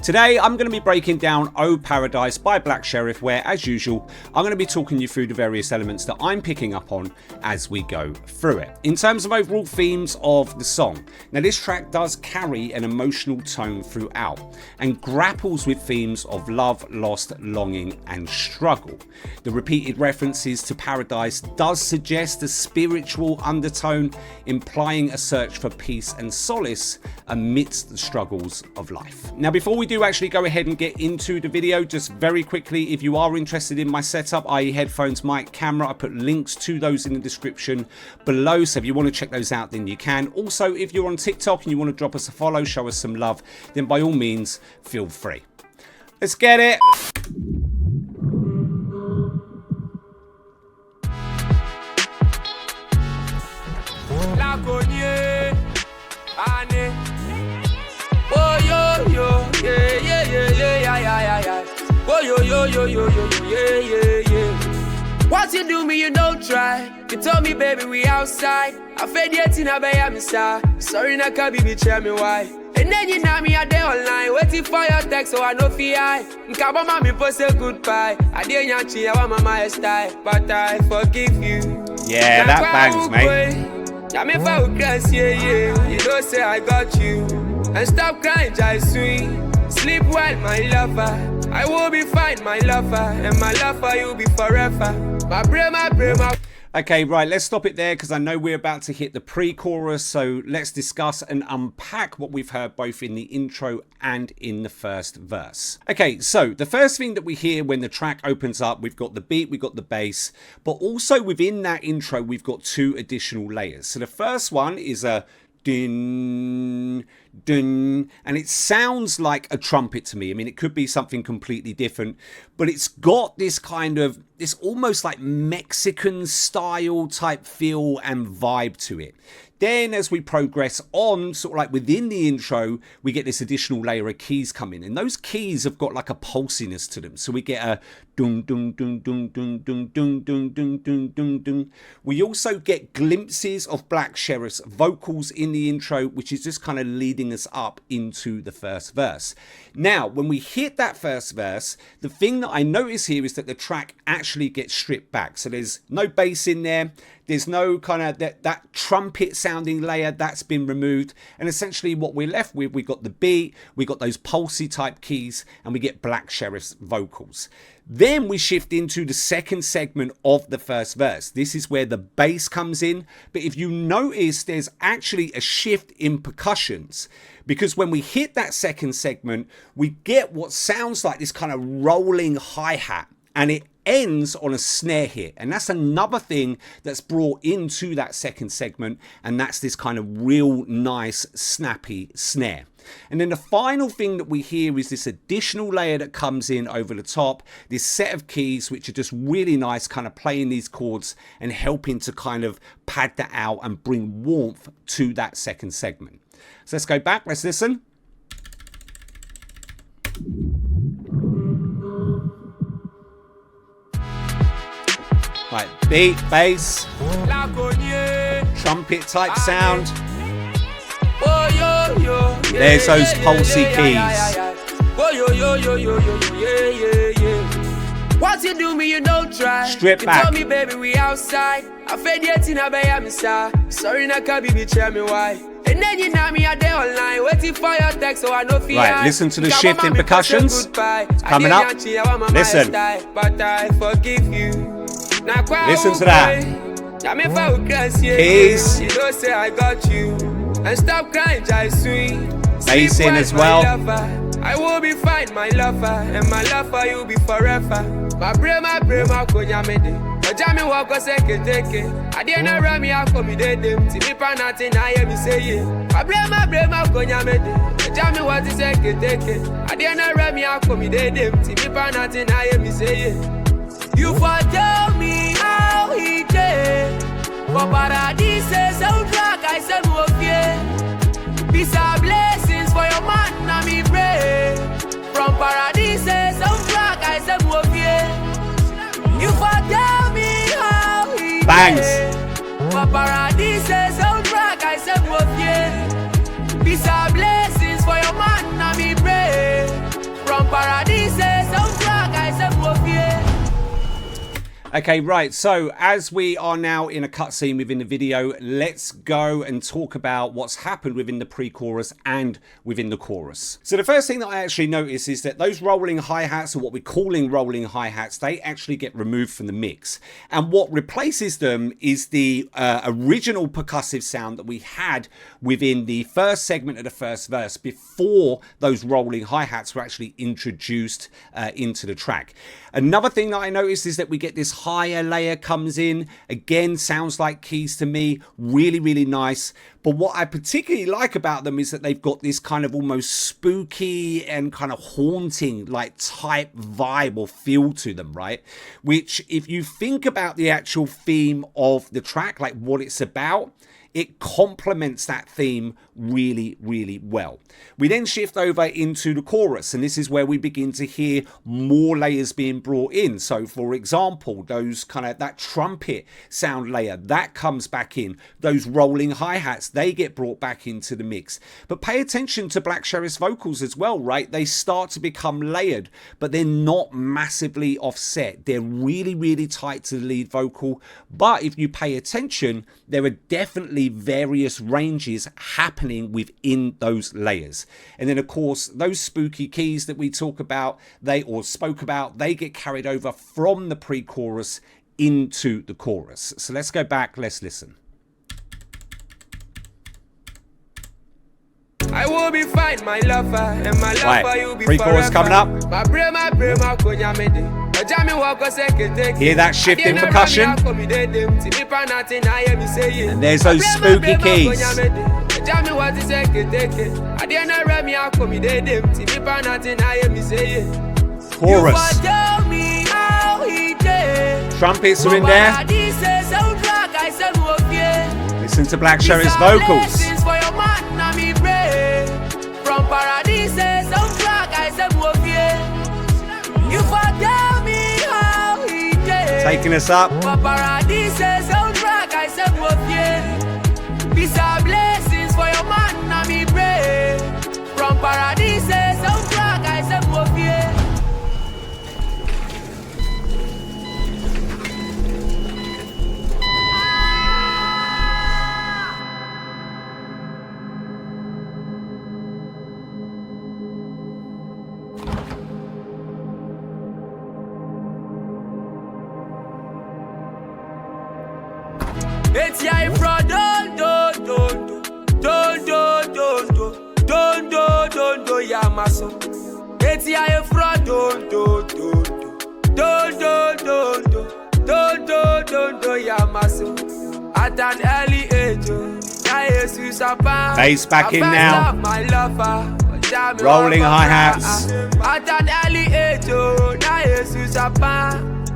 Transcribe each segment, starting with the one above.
Today I'm going to be breaking down Oh Paradise by Black Sherif, where as usual I'm going to be talking you through the various elements that I'm picking up on as we go through it. In terms of overall themes of the song, now this track does carry an emotional tone throughout and grapples with themes of love, loss, longing and struggle. The repeated references to paradise does suggest a spiritual undertone, implying a search for peace and solace amidst the struggles of life. Now before we do actually go ahead and get into the video, just very quickly, if you are interested in my setup, i.e. headphones, mic, camera, I put links to those in the description below, so if you want to check those out then you can. Also, if you're on TikTok and you want to drop us a follow, show us some love, then by all means feel free. Let's get it. What you do me, you don't try. You told me, baby, we outside. I fed yet in a bay, I'm sorry, na can't be tell me why. And then you know me a day online, waiting for your text, so I know fi I. Nkaba mami post a goodbye. I didn't yanchi, I want my style, but I forgive you. Yeah, that bangs, mate. I'm if I would crash, yeah. You don't say I got you. And stop crying, just sweet. Sleep well, my lover. I will be fine, my lover. And my lover, you'll be forever. My brain, my... Okay, right, let's stop it there because I know we're about to hit the pre-chorus, so let's discuss and unpack what we've heard both in the intro and in the first verse. Okay, so the first thing that we hear when the track opens up, we've got the beat, we've got the bass, but also within that intro, we've got two additional layers. So the first one is a din, din, and it sounds like a trumpet to me. I mean, it could be something completely different, but it's got this kind of, this almost like Mexican style type feel and vibe to it. Then as we progress on, sort of like within the intro, we get this additional layer of keys coming, and those keys have got like a pulsiness to them. So we get a dun dun dun dun dun dun dun dun dun dun dun dun. We also get glimpses of Black Sherif's vocals in the intro, which is just kind of leading us up into the first verse. Now, when we hit that first verse, the thing that I notice here is that the track actually gets stripped back. So there's no bass in there. There's no kind of that trumpet sounding layer that's been removed. And essentially what we're left with, we got the beat, we got those pulsy type keys, and we get Black Sherif's vocals. Then we shift into the second segment of the first verse. This is where the bass comes in. But if you notice, there's actually a shift in percussions, because when we hit that second segment, we get what sounds like this kind of rolling hi-hat, and it ends on a snare hit. And that's another thing that's brought into that second segment, and that's this kind of real nice snappy snare. And then the final thing that we hear is this additional layer that comes in over the top, this set of keys which are just really nice, kind of playing these chords and helping to kind of pad that out and bring warmth to that second segment. So let's go back, let's listen. Right, beat, bass, trumpet type sound. There's those pulsy keys. What you do me, you don't try. Strip back. You told me, baby, we outside. I fed yet in a bay, I'm sorry, na can't be tell me why. And then you know me a day online, waiting for your text, so I know fear. Right, listen to the shift in percussions. It's coming up. Listen. But I forgive you. Listen to that. Keys. You don't say I got you. And stop crying, just sweet. Bass in as well. I will be fine, my lover. And my lover, you'll be forever. My brain, my konya mede. Ojami wako seke teke. I didn't know me, I come de them. Timi panatin, I hear me say yeah. My brain, my konya mede. Ojami what is seke teke. I didn't know me, I come de them. Timi panatin, I hear me say yeah. You for tell me how he did. For paradise, so drag, I said, okay. Peace and blessings for your man, na me pray. From paradise, so drag, I said, okay. You for tell me how he Bangs. did. For paradise, so drag, I said, okay. Peace and blessings for your man, na me pray. Okay, right, so as we are now in a cutscene within the video, let's go and talk about what's happened within the pre-chorus and within the chorus. So the first thing that I actually notice is that those rolling hi-hats, or what we're calling rolling hi-hats, they actually get removed from the mix. And what replaces them is the original percussive sound that we had within the first segment of the first verse before those rolling hi-hats were actually introduced into the track. Another thing that I noticed is that we get this higher layer comes in. Again, sounds like keys to me. Really, really nice. But what I particularly like about them is that they've got this kind of almost spooky and kind of haunting like type vibe or feel to them, right? Which, if you think about the actual theme of the track, like what it's about, it complements that theme really, really well. We then shift over into the chorus, and this is where we begin to hear more layers being brought in. So for example, those kind of that trumpet sound layer that comes back in, those rolling hi-hats, they get brought back into the mix. But pay attention to Black Sherif's vocals as well, right? They start to become layered, but they're not massively offset. They're really, really tight to the lead vocal. But if you pay attention, there are definitely various ranges happening within those layers. And then of course those spooky keys that we spoke about, they get carried over from the pre-chorus into the chorus. So let's go back, let's listen. I will be fine, my lover, and my lover you'll be pre-chorus coming up. Hear that shift in percussion. And there's those spooky keys. Chorus. Trumpets are in there. Listen to Black Sherif's vocals. From paradise, soundtrack, I said, you tell me how he did. Taking us up. From paradise, soundtrack, I said, these are blessings for your man, na me pray. From paradise, soundtrack, I said, it's ya ifra don't ya maso. It's ya ifra don't ya maso. At an early age, bass back in now. Rolling hi-hats. At an early age,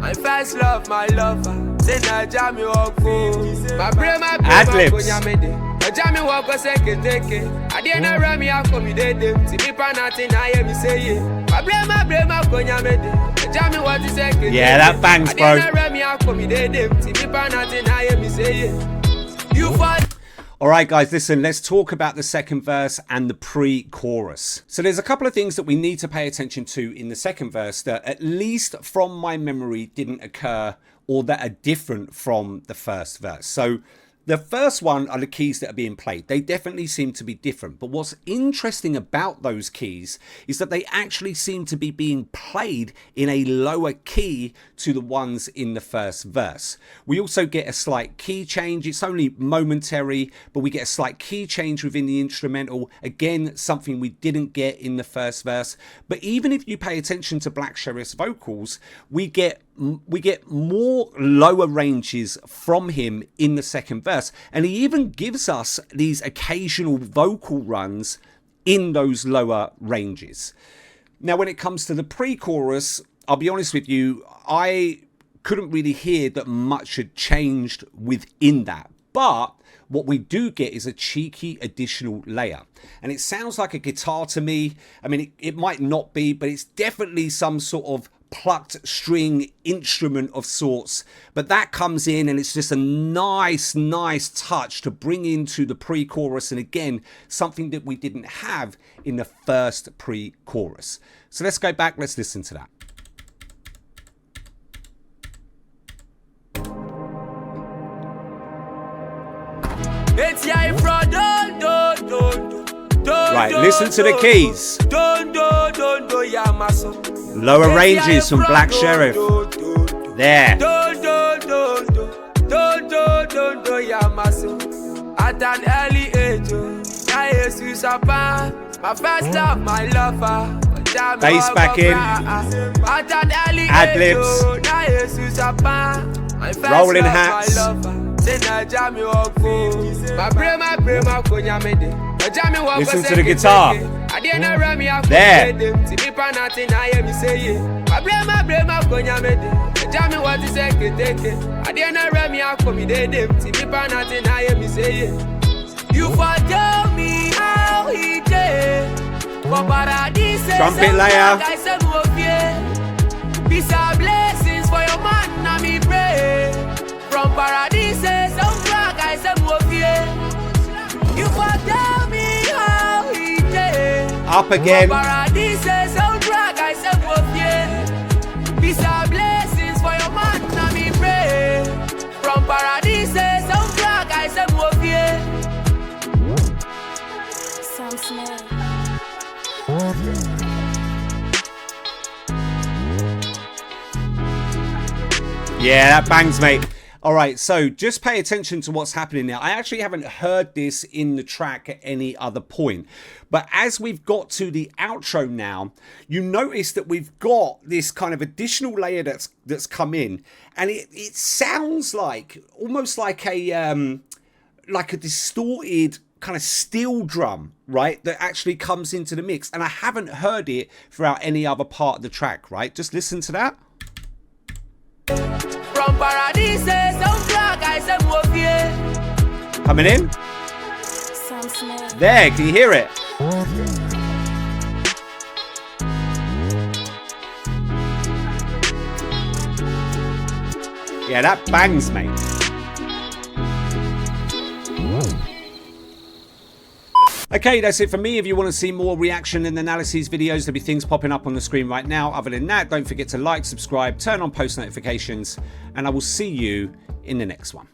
my first love, my lover. Ad-libs. Yeah, that bangs, bro. Alright guys, listen, let's talk about the second verse and the pre-chorus. So there's a couple of things that we need to pay attention to in the second verse that, at least from my memory, didn't occur or that are different from the first verse. So the first one are the keys that are being played. They definitely seem to be different. But what's interesting about those keys is that they actually seem to be being played in a lower key to the ones in the first verse. We also get a slight key change. It's only momentary, but we get a slight key change within the instrumental. Again, something we didn't get in the first verse. But even if you pay attention to Black Sherif's vocals, we get more lower ranges from him in the second verse, and he even gives us these occasional vocal runs in those lower ranges. Now when it comes to the pre-chorus, I'll be honest with you, I couldn't really hear that much had changed within that, but what we do get is a cheeky additional layer, and it sounds like a guitar to me. I mean, it might not be, but it's definitely some sort of plucked string instrument of sorts, but that comes in and it's just a nice touch to bring into the pre-chorus, and again, something that we didn't have in the first pre-chorus. So let's go back, let's listen to that. Right, listen to the keys. Lower ranges from Black Sherif. There. At an early age, my first love, my lover. Bass back in. Ad-libs. Rolling hats. Listen to the guitar. There. You for tell me how he did. Trumpet layer. Peace and blessings for your man, and me pray. From paradise, some black I said, you for tell me how he did. Up again. Paradise, some black I said, peace and blessings for your man, and me pray. From paradise, some black I said, Yeah, that bangs, mate. All right, so just pay attention to what's happening now. I actually haven't heard this in the track at any other point. But as we've got to the outro now, you notice that we've got this kind of additional layer that's come in. And it sounds like, almost like a distorted kind of steel drum, right, that actually comes into the mix. And I haven't heard it throughout any other part of the track, right? Just listen to that. From paradise, some black I said, coming in. There, can you hear it? Yeah, that bangs, mate. Okay, that's it for me. If you want to see more reaction and analysis videos, there'll be things popping up on the screen right now. Other than that, don't forget to like, subscribe, turn on post notifications, and I will see you in the next one.